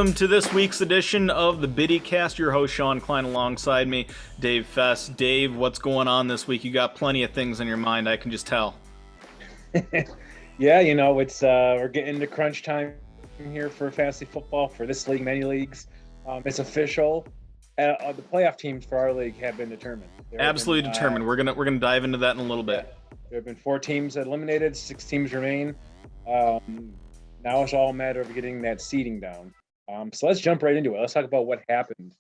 Welcome to this week's edition of the BiddieCast. Your host, Sean Klein, alongside me, Dave Fest. Dave, what's going on this week? You got plenty of things on your mind, I can just tell. Yeah, it's we're getting into crunch time here for fantasy football for this league, many leagues. It's official. The playoff teams for our league have been determined. Absolutely determined. We're gonna dive into that in a little bit. There have been 4 teams eliminated, 6 teams remain. Now it's all a matter of getting that seeding down. So let's jump right into it. Let's talk about what happened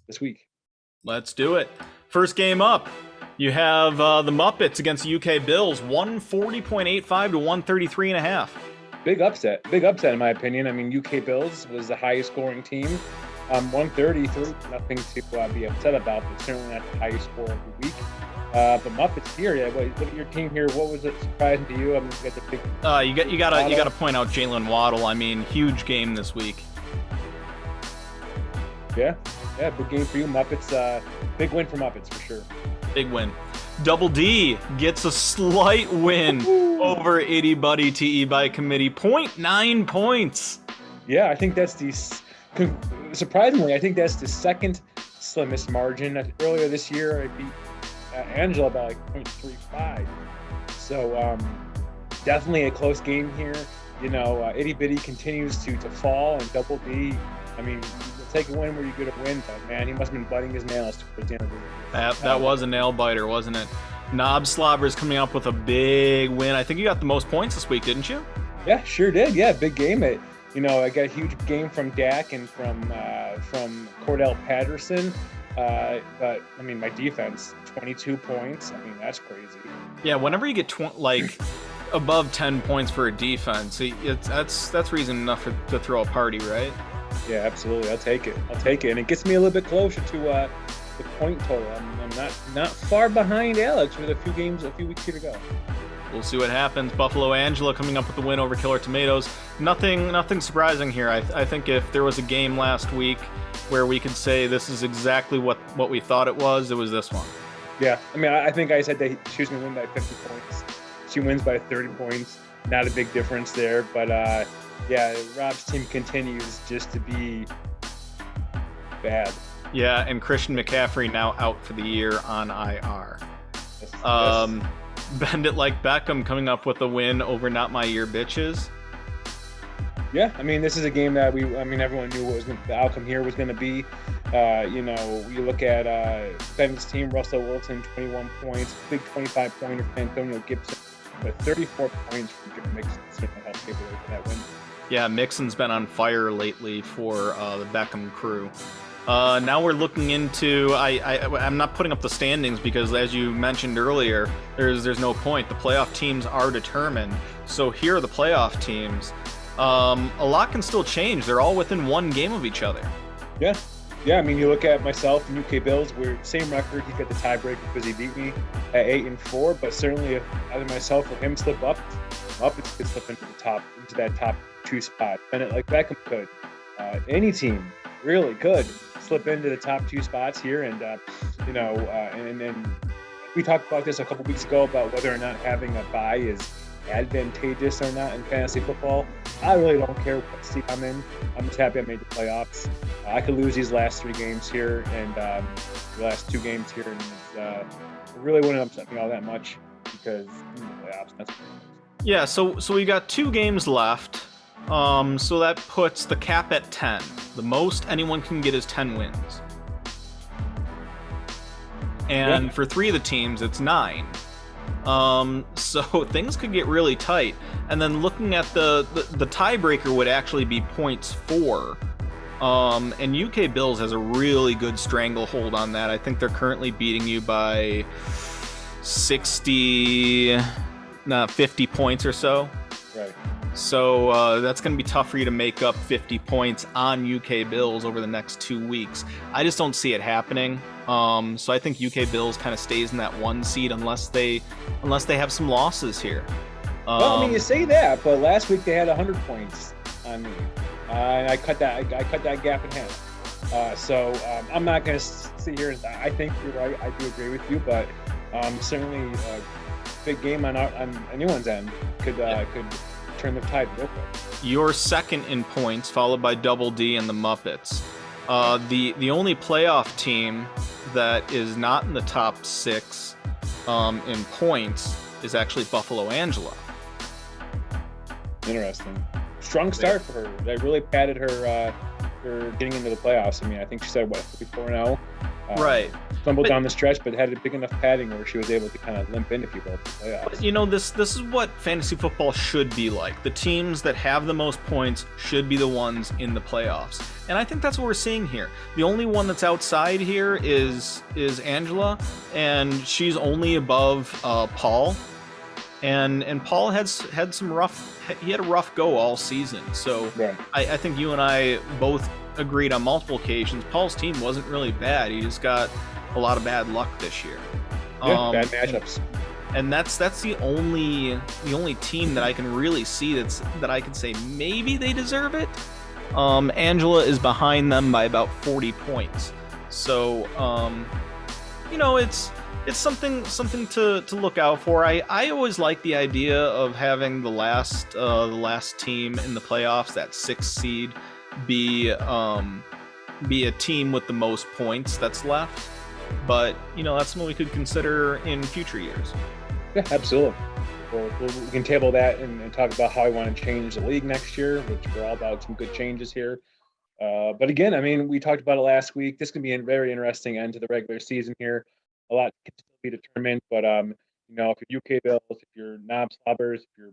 this week. Let's do it. First game up, you have the Muppets against the UK Bills, 140.85 to 133.5. Big upset in my opinion. I mean, UK Bills was the highest scoring team. 133, nothing to be upset about, but certainly not the highest score of the week. But Muppets here, look at your team here. What was it surprising to you? I mean, you got the big. You gotta point out Jalen Waddle. I mean, huge game this week. Yeah, big game for you, Muppets. Big win for Muppets for sure. Big win. Double D gets a slight win over Itty Buddy TE by committee. 0.9 points. Yeah, I think that's surprisingly, I think that's the second slimmest margin. Earlier this year, I beat Angela by like 0.35. So definitely a close game here. Itty Bitty continues to fall, and Double D, I mean, you'll take a win where you get a win, but man, he must have been biting his nails towards the end of the year. That was a nail biter, wasn't it? Knob Slobber's coming up with a big win. I think you got the most points this week, didn't you? Yeah, sure did. Yeah, big game. I got a huge game from Dak and from Cordell Patterson. But I mean, my defense, 22 points. I mean, that's crazy. Yeah, whenever you get above 10 points for a defense, that's reason enough to throw a party, right? Yeah, absolutely. I'll take it, and it gets me a little bit closer to the point total. I'm not far behind Alex with a few weeks here to go. We'll see what happens. Buffalo Angela coming up with the win over Killer Tomatoes. Nothing surprising here. I think if there was a game last week where we could say this is exactly what we thought it was this one. Yeah, I mean, I think I said that she was going to win by 50 points. She wins by 30 points. Not a big difference there, but yeah, Rob's team continues just to be bad. Yeah, and Christian McCaffrey now out for the year on IR. Yes. Bend It Like Beckham coming up with a win over Not My Year Bitches. Yeah, I mean, this is a game that everyone knew what the outcome here was going to be. You look at Ben's team, Russell Wilson, 21 points, big 25-pointer for Antonio Gibson, but 34 points from Jim Mixon certainly helped take away for that win. Yeah, Mixon's been on fire lately for the Beckham crew. Now we're looking into. I'm not putting up the standings because, as you mentioned earlier, there's no point. The playoff teams are determined. So here are the playoff teams. A lot can still change. They're all within one game of each other. Yeah. I mean, you look at myself and UK Bills. We're same record. He got the tiebreaker because he beat me at 8-4. But certainly, if either myself or him slip up, Muppets could slip into that top 2 spot. And it like Beckham could. Any team really could slip into the top 2 spots here. And and we talked about this a couple weeks ago about whether or not having a bye is advantageous or not in fantasy football. I really don't care what seed I'm in. I'm just happy I made the playoffs. I could lose these last 3 games here and the last 2 games here, and it really wouldn't upset me all that much because in the playoffs. That's yeah. So we got 2 games left. So that puts the cap at 10. The most anyone can get is 10 wins. And for 3 of the teams, it's 9. So things could get really tight. And then looking at the tiebreaker would actually be points 4. And UK Bills has a really good stranglehold on that. I think they're currently beating you by 50 points or so. right. So that's going to be tough for you to make up 50 points on UK Bills over the next 2 weeks. I just don't see it happening. So I think UK Bills kind of stays in that 1 seed unless they have some losses here. Well, I mean, you say that, but last week they had 100 points on me, and I cut that gap in half. So I'm not going to sit here and I think you're right. I do agree with you, but certainly a big game on anyone's end could turn the tide real quick. You're second in points, followed by Double D and the Muppets. The only playoff team that is not in the top 6 in points is actually Buffalo Angela. Interesting. Strong start for her. They really padded her for getting into the playoffs. I mean, I think she said, 4-0? Right. Stumbled down the stretch, but had a big enough padding where she was able to kind of limp into people at the playoffs. You know, this is what fantasy football should be like. The teams that have the most points should be the ones in the playoffs. And I think that's what we're seeing here. The only one that's outside here is Angela, and she's only above Paul. And Paul had some rough. He had a rough go all season. So right. I think you and I both agreed on multiple occasions. Paul's team wasn't really bad. He just got a lot of bad luck this year. Yeah, bad matchups. And that's the only team that I can really see that I can say maybe they deserve it. Angela is behind them by about 40 points. So you know, it's something to look out for. I always like the idea of having the last team in the playoffs, that 6th seed, be a team with the most points that's left. But you know, that's something we could consider in future years. Yeah, absolutely. We can table that and talk about how I want to change the league next year, which we're all about some good changes here. But again, I mean, we talked about it last week. This can be a very interesting end to the regular season here. A lot can still be determined, but you know, if you're UK Bills, if you're Knob Slobbers, if you're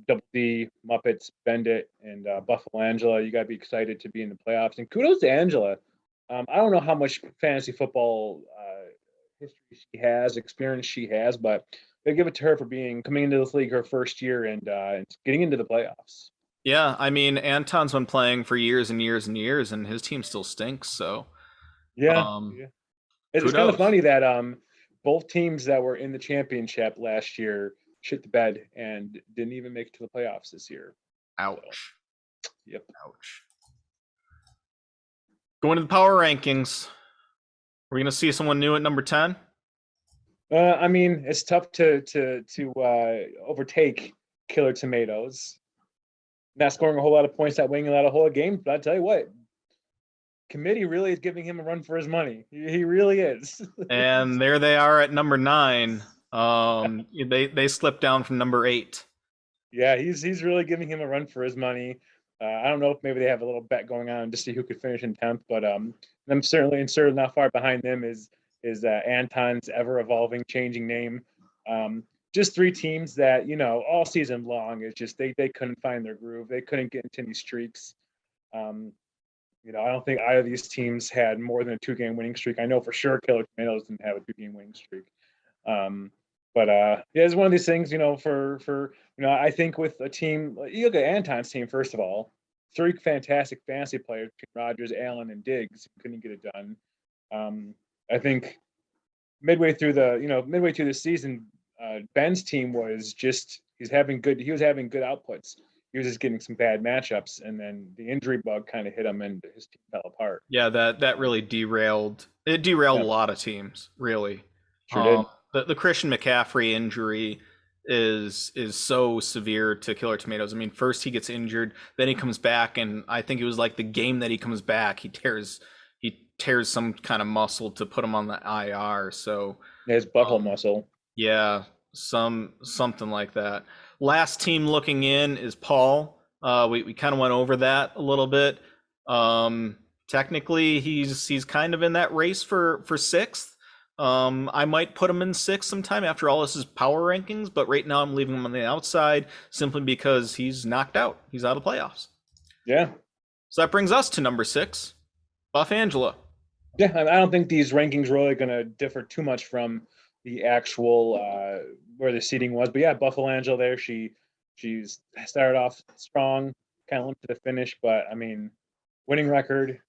Double D, Muppets, Bendit, and Buffalo Angela, you got to be excited to be in the playoffs. And kudos to Angela. I don't know how much fantasy football history she has, experience she has, but they give it to her for coming into this league her first year and getting into the playoffs. Yeah, I mean, Anton's been playing for years and years and years, and his team still stinks. So yeah. It's kind of funny that both teams that were in the championship last year shit the bed and didn't even make it to the playoffs this year. Ouch. So, yep. Ouch. Going to the power rankings. We're gonna see someone new at number 10. I mean, it's tough to overtake Killer Tomatoes. Not scoring a whole lot of points, not winning a lot of games, but I tell you what, committee really is giving him a run for his money. He really is. And there they are at number 9. They slipped down from number 8. Yeah, he's really giving him a run for his money. I don't know if maybe they have a little bet going on to see who could finish in 10th, but I'm certainly not far behind them is Anton's ever evolving, changing name. Just 3 teams that, you know, all season long, it's just they couldn't find their groove. They couldn't get into any streaks. You know, I don't think either of these teams had more than a 2-game winning streak. I know for sure Killer Tomatoes didn't have a 2-game winning streak. But yeah, it's one of these things, you know, for you know, I think with a team, you look at Anton's team, first of all, 3 fantastic fantasy players, Rogers, Allen, and Diggs, couldn't get it done. I think midway through the season, Ben's team was just he was having good outputs. He was just getting some bad matchups, and then the injury bug kind of hit him, and his team fell apart. Yeah, that really derailed. It derailed a lot of teams, really. Sure did. The Christian McCaffrey injury is so severe to Killer Tomatoes. I mean, first he gets injured, then he comes back, and I think it was like the game that he comes back, he tears some kind of muscle to put him on the IR. So his butthole muscle. Yeah, something like that. Last team looking in is Paul. We kind of went over that a little bit. Technically, he's kind of in that race for 6th. I might put him in 6th sometime. After all, this is power rankings, but right now I'm leaving him on the outside simply because he's knocked out. He's out of playoffs. Yeah. So that brings us to number 6, Buff Angela. Yeah, I don't think these rankings are really going to differ too much from the actual where the seating was. But yeah, Buffalo Angela there. She's started off strong, kind of limped to the finish, but I mean, winning record,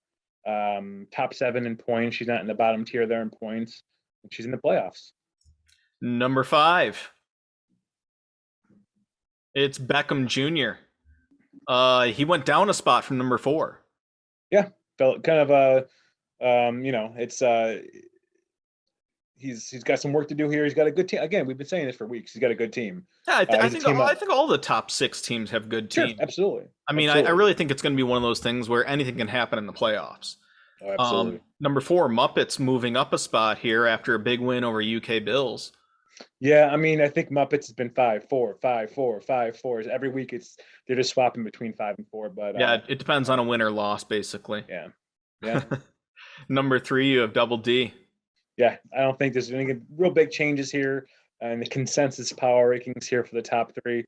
top 7 in points. She's not in the bottom tier there in points. She's in the playoffs. Number 5. It's Beckham Jr. He went down a spot from number 4. Yeah, felt kind of you know, it's he's got some work to do here. He's got a good team. Again, we've been saying this for weeks. He's got a good team. Yeah, He's a team I up. think all the top 6 teams have good Sure, teams. absolutely. I mean, I really think it's going to be one of those things where anything can happen in the playoffs. Oh, absolutely. Number 4, Muppets moving up a spot here after a big win over UK Bills. Yeah, I mean, I think Muppets has been 5-4, 5-4, 5-4. Every week they're just swapping between 5 and 4. But yeah, it depends on a win or loss, basically. Yeah. Number 3, you have Double D. Yeah, I don't think there's any real big changes here in the consensus power rankings here for the top 3.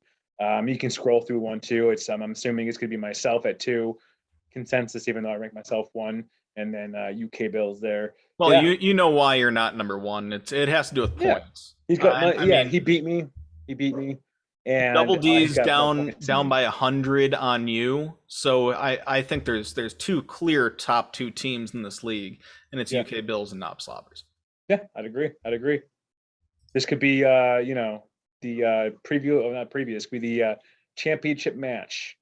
You can scroll through 1, 2. I'm assuming it's going to be myself at 2, consensus, even though I rank myself 1, and then UK Bills there. Well, yeah. you know why you're not number 1. It has to do with points. He's got he beat me. And Double D's down by 100 on you. So I think there's 2 clear top 2 teams in this league, and it's UK Bills and Knob Slobbers. Yeah, I'd agree. This could be the preview of not previous, could be the championship match,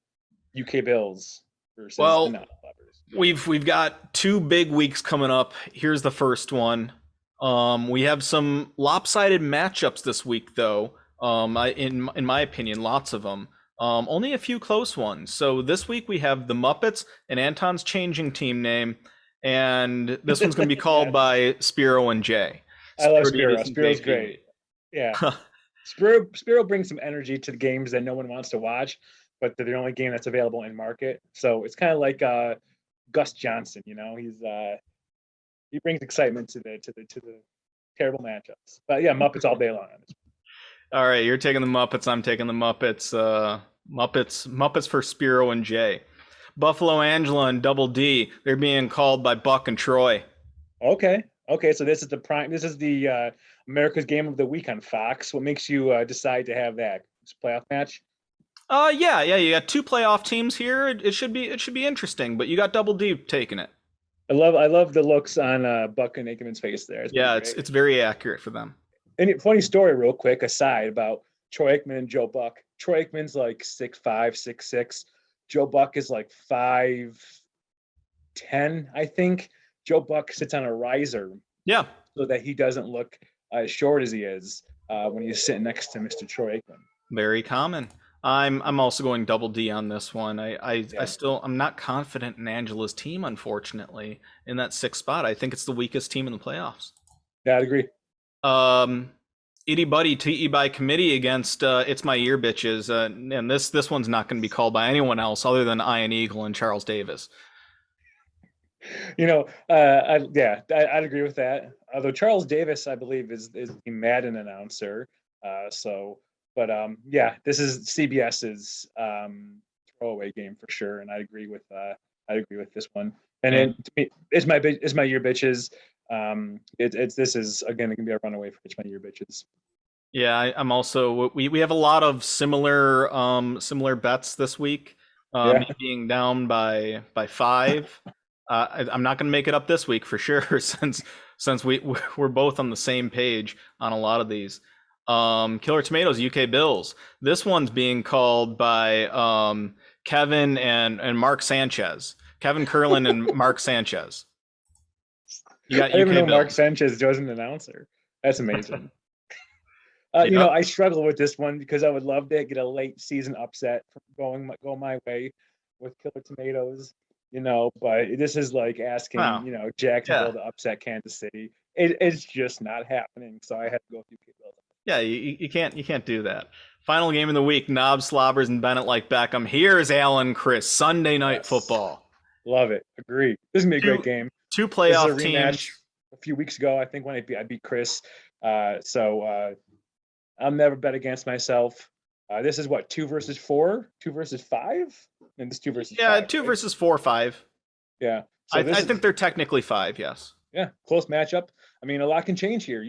UK Bills versus the Knob Slobbers. We've got 2 big weeks coming up. Here's the first one. We have some lopsided matchups this week, though. In my opinion, lots of them. Only a few close ones. So this week we have the Muppets, and Anton's changing team name, and this one's going to be called by Spiro and Jay. I love Spiro. Spiro's great. Yeah. Spiro brings some energy to the games that no one wants to watch, but they're the only game that's available in market. So it's kind of like Gus Johnson. He brings excitement to the terrible matchups. But yeah, Muppets all day long. All right, you're taking the Muppets. I'm taking the Muppets. Muppets for Spiro and Jay. Buffalo Angela and Double D. They're being called by Buck and Troy. Okay. So this is the prime. This is the America's Game of the Week on Fox. What makes you decide to have that playoff match? Yeah. You got 2 playoff teams here. It should be interesting. But you got Double D taking it. I love the looks on Buck and Aikman's face there. It's very accurate for them. And funny story, real quick aside about Troy Aikman and Joe Buck. Troy Aikman's like 6'5", 6'6". Joe Buck is like 5'10", I think. Joe Buck sits on a riser. Yeah. So that he doesn't look as short as he is when he's sitting next to Mr. Troy Aikman. Very common. I'm also going Double D on this one. I'm not confident in Angela's team, unfortunately, in that 6th spot. I think it's the weakest team in the playoffs. Yeah, I'd agree. Itty Buddy TE by committee against It's My Year Bitches, and this one's not going to be called by anyone else other than Ian Eagle and Charles Davis. I'd agree with that. Although Charles Davis, I believe, is the Madden announcer. This is CBS's throwaway game for sure, and I agree with this one. And then to me, It's My Year Bitches. This is again going to be a runaway for It's My Year Bitches. Yeah, I'm also. We have a lot of similar bets this week. Me being down by 5. I'm not going to make it up this week for sure, since we're both on the same page on a lot of these. Killer Tomatoes, UK Bills. This one's being called by Kevin and Mark Sanchez. Kevin Curlin and Mark Sanchez. You got I UK didn't know Bills. Mark Sanchez was an announcer. That's amazing. I struggle with this one because I would love to get a late season upset go my way with Killer Tomatoes. But this is like asking, Jacksonville to upset Kansas City. It's just not happening. So I had to go with UK Bills. Yeah, you can't do that. Final game of the week: Knob Slobbers and Bennett like Beckham. Here's Alan Chris. Sunday night football. Love it. Agree. This is gonna be a great game. 2 playoff teams. A few weeks ago, I think when I beat Chris. I'll never bet against myself. This is what, 2 versus 4, 2 versus 5, and this 2 versus 5. 2 versus 4 or 5. Yeah, so I think they're technically 5. Yes. Yeah, close matchup. I mean, a lot can change here.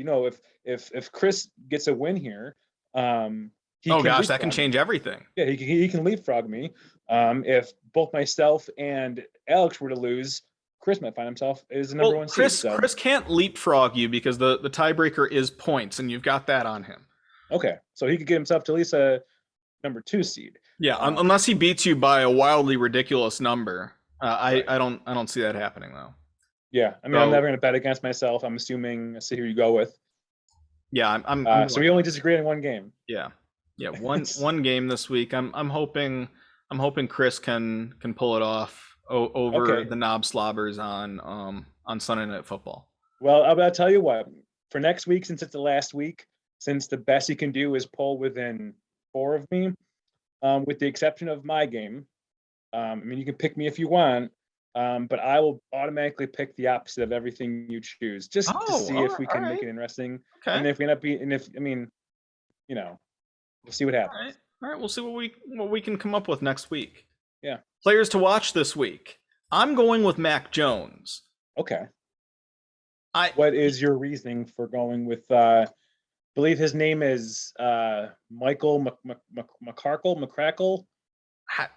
If Chris gets a win here, that can change everything. Yeah, he can leapfrog me. If both myself and Alex were to lose, Chris might find himself as the number 1 seed. Chris can't leapfrog you because the tiebreaker is points, and you've got that on him. Okay, so he could get himself to at least a number 2 seed. Yeah, unless he beats you by a wildly ridiculous number. I don't see that happening though. Yeah, I mean, I'm never going to bet against myself. I'm assuming. Let's see who you go with. Yeah, I'm So we only disagree on one game. yeah. Yeah, one game this week. I'm hoping Chris can pull it off over Okay. the knob slobbers on Sunday Night Football. Well, I'll tell you what. For next week, since it's the last week, since the best he can do is pull within 4 of me, with the exception of my game. I mean, you can pick me if you want, but I will automatically pick the opposite of everything you choose, just to Oh, see if we all can make right. it interesting. Okay. And if we end up being, and if I mean, you know, we'll see what All happens. right. All right, we'll see what we can come up with next week. Yeah. Players to watch this week. I'm going with Mac Jones. Okay. I What is your reasoning for going with? Believe his name is Michael McCrackle.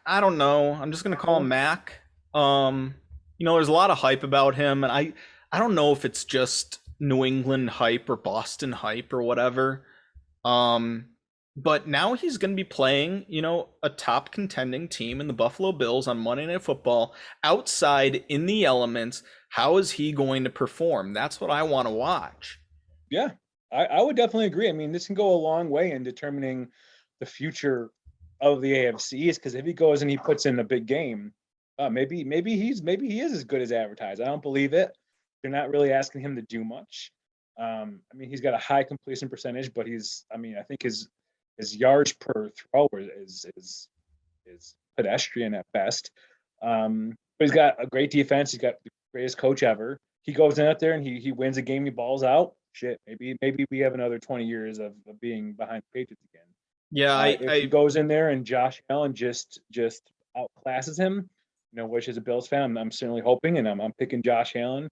I don't know. I'm just gonna call him Mac. There's a lot of hype about him, and I don't know if it's just New England hype or Boston hype or whatever. But now he's gonna be playing, a top contending team in the Buffalo Bills on Monday Night Football, outside in the elements. How is he going to perform? That's what I want to watch. Yeah, I would definitely agree. I mean, this can go a long way in determining the future of the AFC East, because if he goes and he puts in a big game, maybe he is as good as advertised. I don't believe it. They're not really asking him to do much. I mean, he's got a high completion percentage, but I think his yards per throw is pedestrian at best. But he's got a great defense. He's got the greatest coach ever. He goes in out there and he wins a game. He balls out. Shit, maybe we have another 20 years of being behind the Patriots again. Yeah, If he goes in there and Josh Allen just outclasses him, which as a Bills fan, I'm certainly hoping, and I'm picking Josh Allen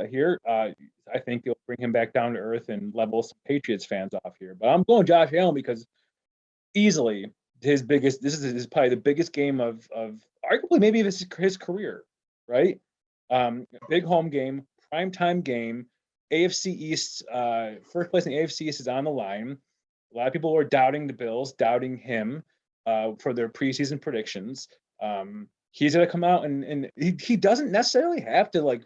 here. I think they'll bring him back down to earth and level some Patriots fans off here. But I'm going Josh Allen because easily this is probably the biggest game of arguably maybe his career, right? Big home game, primetime game, AFC East, first place in the AFC East is on the line. A lot of people were doubting the Bills, doubting him for their preseason predictions. He's going to come out and he doesn't necessarily have to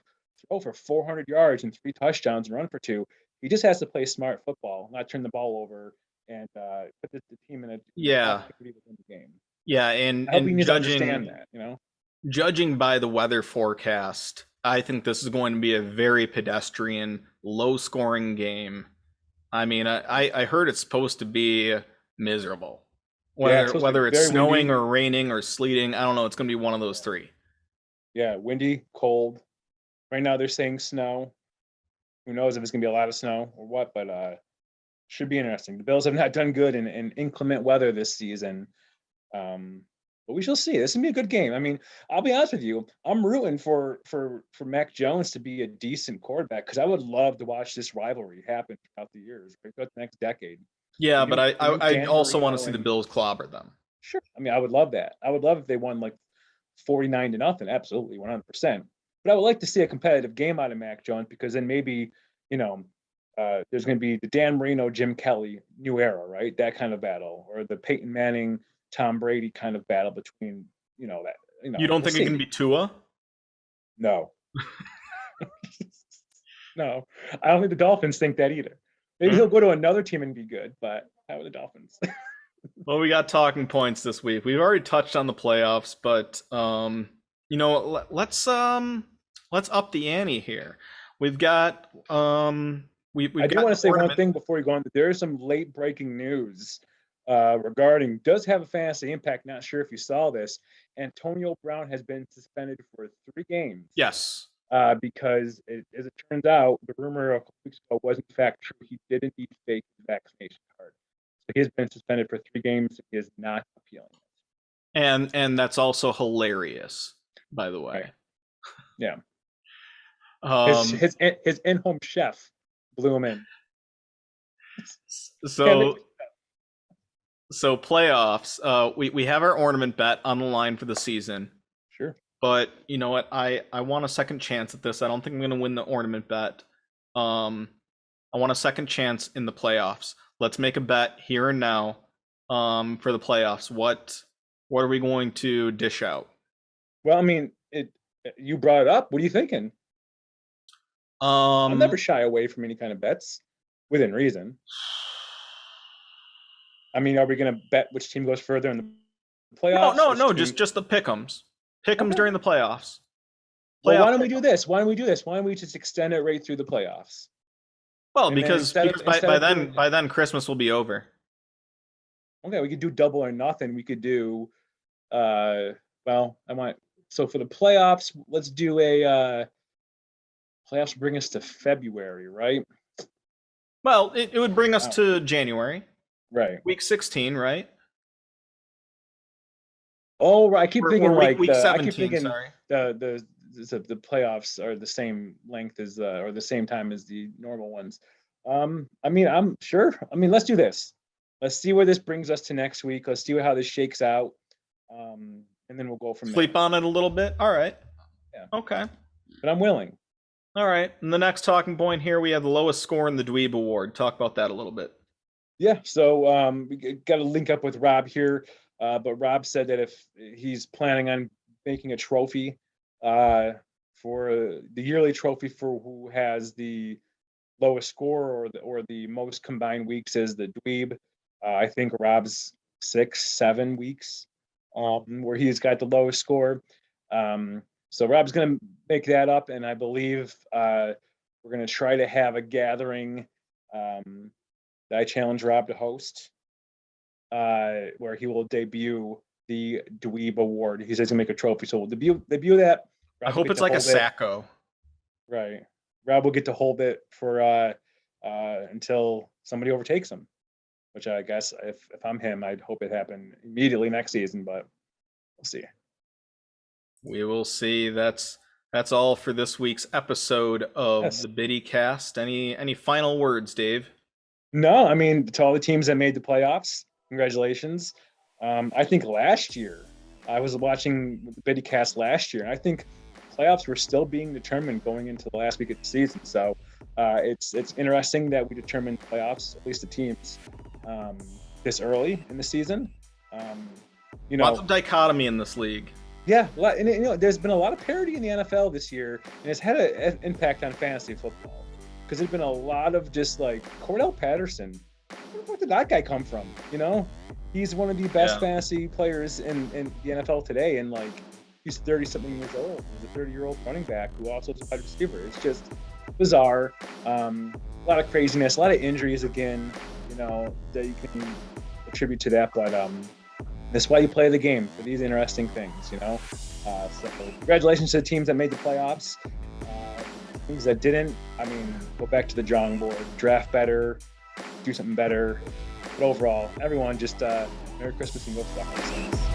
throw for 400 yards and 3 touchdowns and run for 2. He just has to play smart football, not turn the ball over, and put the team in a within the game. Yeah, I hope he needs to understand that. Judging by the weather forecast, I think this is going to be a very pedestrian, low-scoring game. I mean, I heard it's supposed to be miserable. Whether it's snowing or raining or sleeting, I don't know. It's going to be one of those 3. Yeah, windy, cold. Right now they're saying snow. Who knows if it's going to be a lot of snow or what, but should be interesting. The Bills have not done good in inclement weather this season. But we shall see. This is going to be a good game. I mean, I'll be honest with you. I'm rooting for Mac Jones to be a decent quarterback, because I would love to watch this rivalry happen throughout the years, right, throughout the next decade. Yeah, but I also want to see the Bills clobber them. Sure. I mean, I would love that. I would love if they won 49-0. Absolutely, 100%. But I would like to see a competitive game out of Mac Jones, because then maybe, there's going to be the Dan Marino, Jim Kelly new era, right? That kind of battle, or the Peyton Manning, Tom Brady kind of battle between, that. You don't think it can be Tua? No. No, I don't think the Dolphins think that either. Maybe he'll go to another team and be good, but how are the Dolphins? Well, we got talking points this week. We've already touched on the playoffs, but let's up the ante here. We've got I do want to say one thing before you go on. There is some late breaking news regarding does have a fantasy impact. Not sure if you saw this. Antonio Brown has been suspended for 3 games. Yes. Because as it turns out, the rumor a couple weeks ago was in fact true. He did indeed fake his vaccination card. So he has been suspended for 3 games. He is not appealing it. And that's also hilarious, by the way. Right. Yeah. His in-home chef blew him in. So playoffs. We have our ornament bet on the line for the season. Sure. But you know what? I want a second chance at this. I don't think I'm going to win the ornament bet. I want a second chance in the playoffs. Let's make a bet here and now for the playoffs. What are we going to dish out? Well, I mean, you brought it up. What are you thinking? I'll never shy away from any kind of bets. within reason. I mean, are we going to bet which team goes further in the playoffs? No. Just the pick'ems. Pick'ems Okay. during the playoffs. Well, why don't we do this? Why don't we just extend it right through the playoffs? Well, And then because by then Christmas will be over. Okay, we could do double or nothing. We could do, so for the playoffs, let's do a playoffs bring us to February, right? Well, it would bring us to January. Right. Week 16, right? Oh, right. I keep thinking week 17, sorry. The playoffs are the same length as or the same time as the normal ones. I mean, I'm sure. I mean, let's do this. Let's see where this brings us to next week. Let's see how this shakes out. And then we'll go from there. Sleep on it a little bit. All right. Yeah. Okay. But I'm willing. All right. And the next talking point here, we have the lowest score in the Dweeb Award. Talk about that a little bit. Yeah. So we got to link up with Rob here. But Rob said that if he's planning on making a trophy for the yearly trophy for who has the lowest score or the most combined weeks is the Dweeb. I think Rob's 6-7 weeks where he's got the lowest score. So Rob's going to make that up, and I believe we're going to try to have a gathering that I challenge Rob to host, where he will debut the Dweeb Award. He says he's going to make a trophy, so we'll debut that. Rob, I hope it's like a Sacco. Right. Rob will get to hold it for until somebody overtakes him, which I guess if I'm him, I'd hope it happen immediately next season, but we'll see. We will see. That's all for this week's episode of the BiddieCast. Any final words, Dave? No, I mean, to all the teams that made the playoffs, congratulations. I think last year, I was watching the BiddieCast last year, and I think playoffs were still being determined going into the last week of the season. So it's interesting that we determined playoffs, at least the teams, this early in the season. Lots of dichotomy in this league. Yeah, and there's been a lot of parity in the NFL this year, and it's had an impact on fantasy football because there's been a lot of just like Cordell Patterson. Where did that guy come from? He's one of the best fantasy players in the NFL today, and like he's 30-something years old. He's a 30-year-old running back who also is a wide receiver. It's just bizarre. A lot of craziness, a lot of injuries again. That you can attribute to that, but that's why you play the game, for these interesting things. So congratulations to the teams that made the playoffs. Teams that didn't, go back to the drawing board, draft better, do something better. But overall, everyone just Merry Christmas and go Bucks.